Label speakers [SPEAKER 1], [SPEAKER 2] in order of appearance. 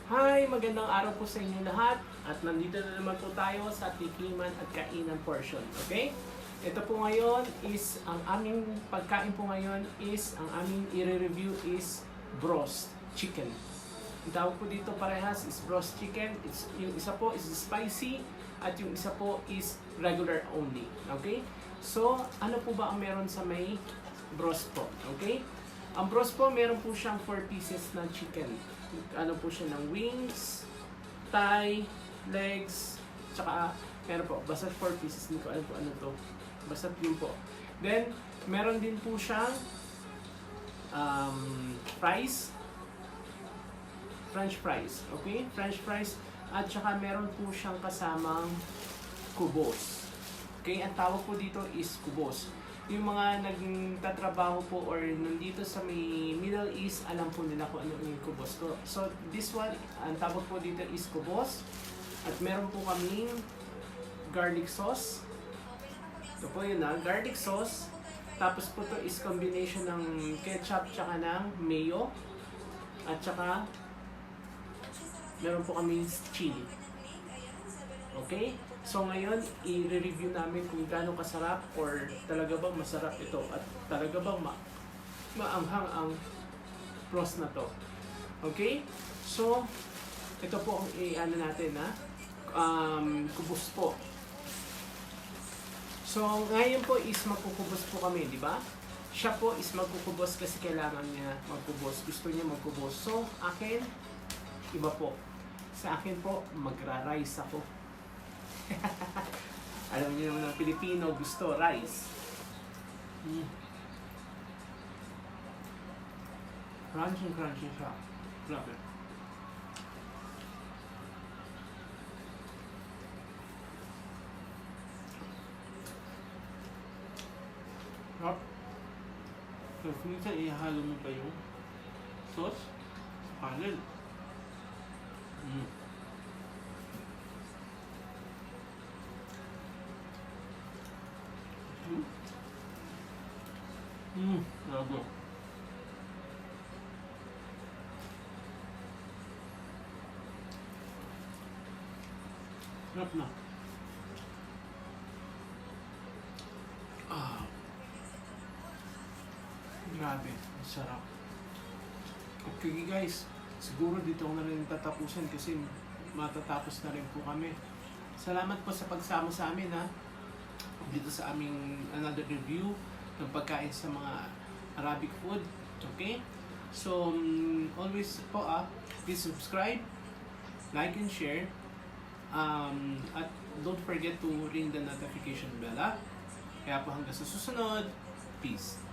[SPEAKER 1] Hi! Magandang araw po sa inyo lahat at nandito na naman po tayo sa tikiman at kainan portion. Okay? Ito po ngayon is, ang aming pagkain po ngayon is, ang aming i-review is Broast Chicken. Ang tawag po dito parehas is Broast Chicken. Yung isa po is spicy at yung isa po is regular only. Okay? So, ano po ba ang meron sa may broast po? Okay? Ang broast po, meron po siyang 4 pieces na chicken. Ano po siya ng wings, thigh, legs, tsaka meron po, basta 4 pieces. Hindi ko alam po ano to. Basta yun po. Then, meron din po siyang fries, French fries. Okay? French fries. At tsaka meron po siyang kasamang kubos. Okay? Ang tawag po dito is kubos. Yung mga nagtatrabaho po or nandito sa may Middle East, alam po nila kung ano yung kubos ko. So, this one, ang tawag po dito is kubos. At meron po kaming garlic sauce. Ito po yun garlic sauce. Tapos po to is combination ng ketchup tsaka ng mayo. At tsaka, meron po kaming chili. Okay? So ngayon, i-review namin kung gaano kasarap or talaga bang masarap ito at talaga bang maanghang ang broast na to. Okay? So, ito po ang i-ano natin kubos po. So, ngayon po is magkukubos po kami, di ba? Siya po is magkukubos kasi kailangan niya magkubos. Gusto niya magkubos. So, akin, iba po. Sa akin po, magra-rice ako. Alam niyo naman ng Pilipino, gusto rice. Crunchy siya. Grabe. Sarap. Tapos minsan ihalo mo pa yung sauce sa kanin. Grabe. Sarap na. Grabe, sarap. Okay guys, siguro dito na rin tatapusin kasi matatapos na rin po kami. Salamat po sa pagsama sa amin dito sa aming another review ng pagkain sa mga Arabic food. Okay? So, always po please subscribe, like and share, at don't forget to ring the notification bell. Kaya po hanggang sa susunod, peace.